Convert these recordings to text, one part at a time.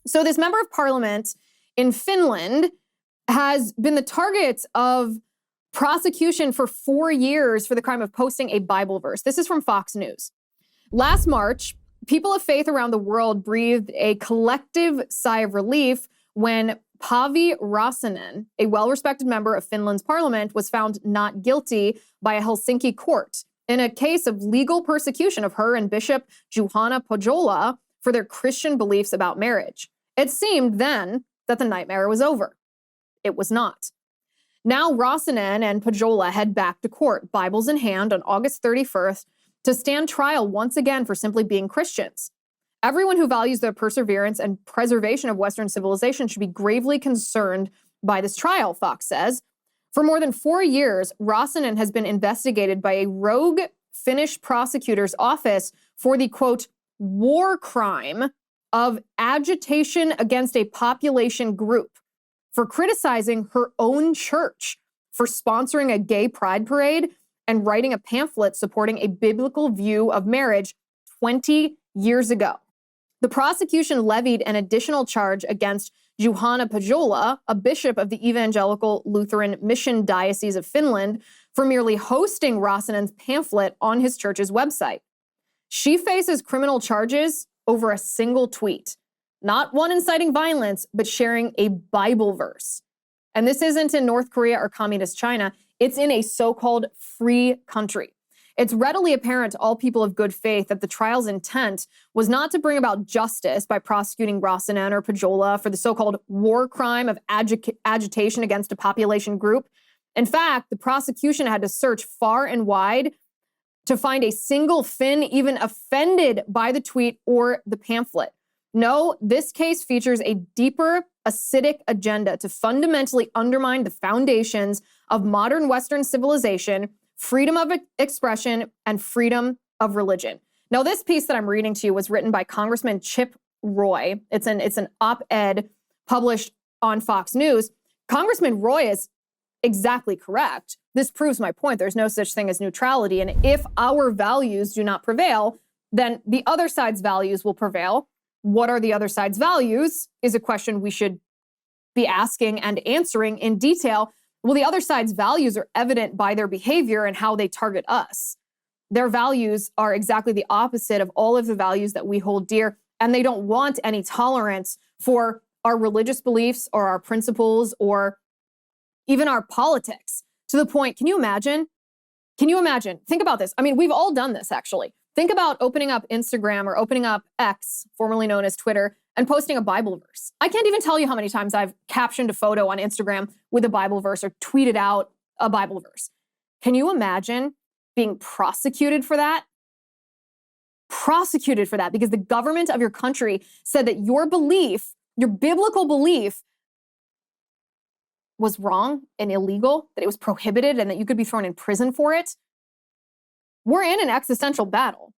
So this member of parliament in Finland has been the target of prosecution for 4 years for the crime of posting a Bible verse. This is from Fox News. Last March, people of faith around the world breathed a collective sigh of relief when Pavi Räsänen, a well-respected member of Finland's parliament, was found not guilty by a Helsinki court in a case of legal persecution of her and Bishop Juhana Pohjola for their Christian beliefs about marriage. It seemed then that the nightmare was over. It was not. Now Räsänen and Pohjola head back to court, Bibles in hand, on August 31st to stand trial once again for simply being Christians. Everyone who values the perseverance and preservation of Western civilization should be gravely concerned by this trial, Fox says. For more than 4 years, Räsänen has been investigated by a rogue Finnish prosecutor's office for the, quote, war crime of agitation against a population group, for criticizing her own church, for sponsoring a gay pride parade, and writing a pamphlet supporting a biblical view of marriage 20 years ago. The prosecution levied an additional charge against Juhana Pohjola, a bishop of the Evangelical Lutheran Mission Diocese of Finland, for merely hosting Räsänen's pamphlet on his church's website. She faces criminal charges over a single tweet, not one inciting violence, but sharing a Bible verse. And this isn't in North Korea or communist China. It's in a so-called free country. It's readily apparent to all people of good faith that the trial's intent was not to bring about justice by prosecuting Räsänen or Pohjola for the so-called war crime of agitation against a population group. In fact, the prosecution had to search far and wide to find a single Finn even offended by the tweet or the pamphlet. No, this case features a deeper, acidic agenda to fundamentally undermine the foundations of modern Western civilization, freedom of expression, and freedom of religion. Now, this piece that I'm reading to you was written by Congressman Chip Roy. It's an op-ed published on Fox News. Congressman Roy is exactly correct. This proves my point. There's no such thing as neutrality. And if our values do not prevail, then the other side's values will prevail. What are the other side's values is a question we should be asking and answering in detail. Well, the other side's values are evident by their behavior and how they target us. Their values are exactly the opposite of all of the values that we hold dear, and they don't want any tolerance for our religious beliefs or our principles or even our politics. To the point, can you imagine? Can you imagine? Think about this. I mean, we've all done this, actually. Think about opening up Instagram or opening up X, formerly known as Twitter, and posting a Bible verse. I can't even tell you how many times I've captioned a photo on Instagram with a Bible verse or tweeted out a Bible verse. Can you imagine being prosecuted for that? Prosecuted for that because the government of your country said that your belief, your biblical belief, was wrong and illegal, that it was prohibited and that you could be thrown in prison for it. We're in an existential battle.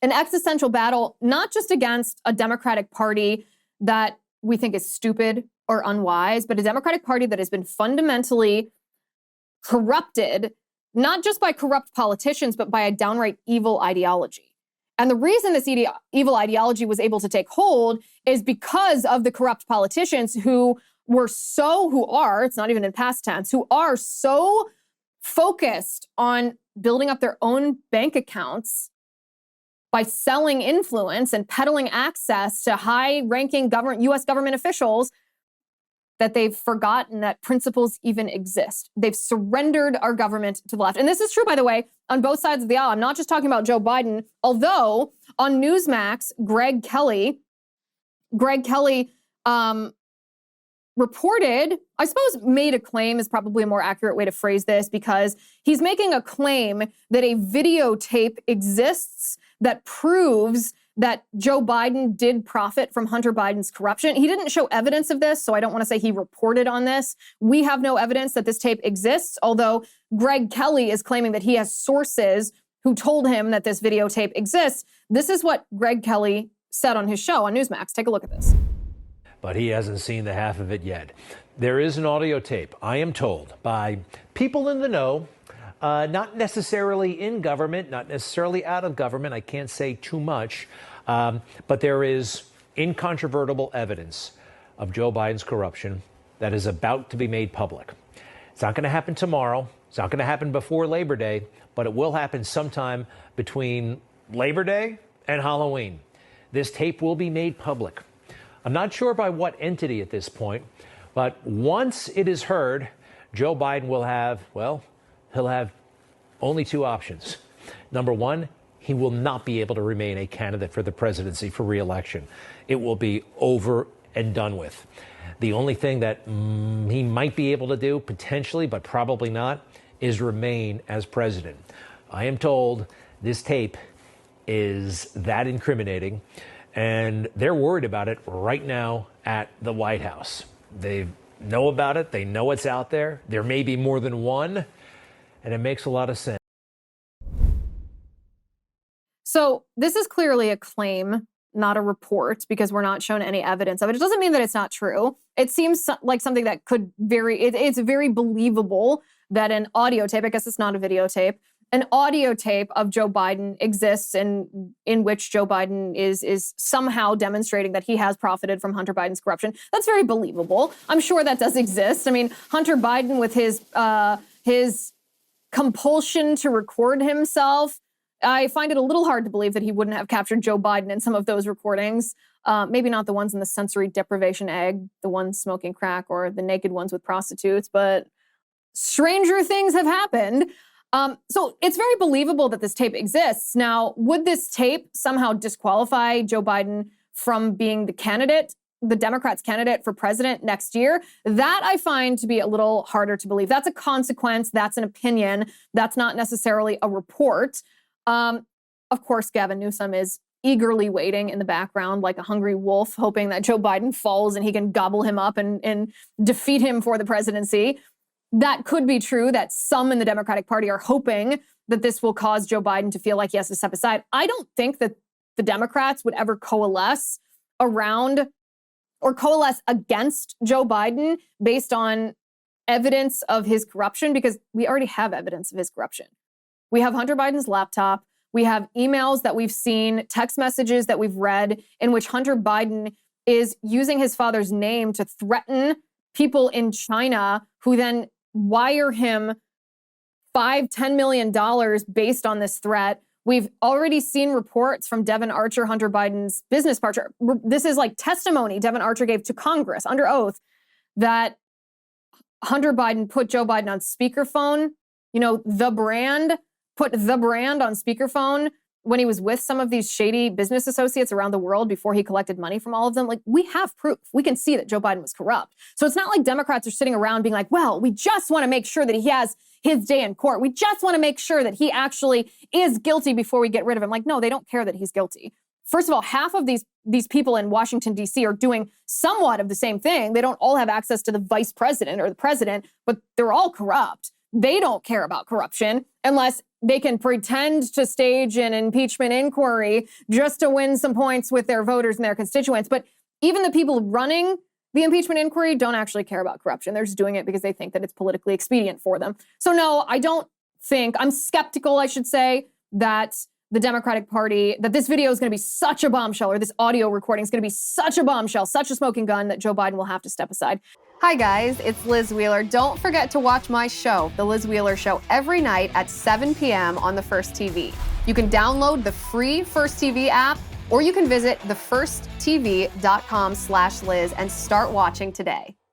An existential battle, not just against a Democratic Party that we think is stupid or unwise, but a Democratic Party that has been fundamentally corrupted, not just by corrupt politicians, but by a downright evil ideology. And the reason this evil ideology was able to take hold is because of the corrupt politicians who are, it's not even in past tense, who are so focused on building up their own bank accounts by selling influence and peddling access to high-ranking U.S. government officials that they've forgotten that principles even exist. They've surrendered our government to the left. And this is true, by the way, on both sides of the aisle. I'm not just talking about Joe Biden, although on Newsmax, Greg Kelly reported, I suppose made a claim is probably a more accurate way to phrase this, because he's making a claim that a videotape exists that proves that Joe Biden did profit from Hunter Biden's corruption. He didn't show evidence of this, so I don't want to say he reported on this. We have no evidence that this tape exists, although Greg Kelly is claiming that he has sources who told him that this videotape exists. This is what Greg Kelly said on his show on Newsmax. Take a look at this. But he hasn't seen the half of it yet. There is an audio tape, I am told, by people in the know, not necessarily in government, not necessarily out of government. I can't say too much, but there is incontrovertible evidence of Joe Biden's corruption that is about to be made public. It's not going to happen tomorrow. It's not going to happen before Labor Day, but it will happen sometime between Labor Day and Halloween. This tape will be made public. I'm not sure by what entity at this point, but once it is heard, Joe Biden will have, well, he'll have only two options. Number one, he will not be able to remain a candidate for the presidency for re-election. It will be over and done with. The only thing that he might be able to do, potentially, but probably not, is remain as president. I am told this tape is that incriminating, and they're worried about it right now at the White House. They know about it. They know it's out there. There may be more than one, and it makes a lot of sense. So this is clearly a claim, not a report, because we're not shown any evidence of it. It doesn't mean that it's not true. It seems like something that could it's very believable that an audio tape, I guess it's not a videotape, an audio tape of Joe Biden exists in which Joe Biden is somehow demonstrating that he has profited from Hunter Biden's corruption. That's very believable. I'm sure that does exist. I mean, Hunter Biden with his compulsion to record himself, I find it a little hard to believe that he wouldn't have captured Joe Biden in some of those recordings. Maybe not the ones in the sensory deprivation egg, the ones smoking crack, or the naked ones with prostitutes, but stranger things have happened. So it's very believable that this tape exists. Now, would this tape somehow disqualify Joe Biden from being the Democrats' candidate for president next year? That I find to be a little harder to believe. That's a consequence. That's an opinion. That's not necessarily a report. Of course, Gavin Newsom is eagerly waiting in the background like a hungry wolf, hoping that Joe Biden falls and he can gobble him up and defeat him for the presidency. That could be true, that some in the Democratic Party are hoping that this will cause Joe Biden to feel like he has to step aside. I don't think that the Democrats would ever coalesce around or coalesce against Joe Biden based on evidence of his corruption, because we already have evidence of his corruption. We have Hunter Biden's laptop. We have emails that we've seen, text messages that we've read in which Hunter Biden is using his father's name to threaten people in China who then wire him $10 million based on this threat. We've already seen reports from Devin Archer, Hunter Biden's business partner. This is like testimony Devin Archer gave to Congress under oath that Hunter Biden put Joe Biden on speakerphone. You know, put the brand on speakerphone when he was with some of these shady business associates around the world before he collected money from all of them. Like, we have proof. We can see that Joe Biden was corrupt. So it's not like Democrats are sitting around being like, well, we just want to make sure that he has his day in court. We just want to make sure that he actually is guilty before we get rid of him. Like, no, they don't care that he's guilty. First of all, half of these people in Washington, D.C. are doing somewhat of the same thing. They don't all have access to the vice president or the president, but they're all corrupt. They don't care about corruption unless they can pretend to stage an impeachment inquiry just to win some points with their voters and their constituents. But even the people running the impeachment inquiry don't actually care about corruption. They're just doing it because they think that it's politically expedient for them. So no, I don't think, I'm skeptical, I should say, that the Democratic Party, that this video is going to be such a bombshell, or this audio recording is going to be such a bombshell, such a smoking gun, that Joe Biden will have to step aside. Hi guys, it's Liz Wheeler. Don't forget to watch my show, The Liz Wheeler Show, every night at 7 p.m. on the First TV. You can download the free First TV app, or you can visit thefirsttv.com/Liz and start watching today.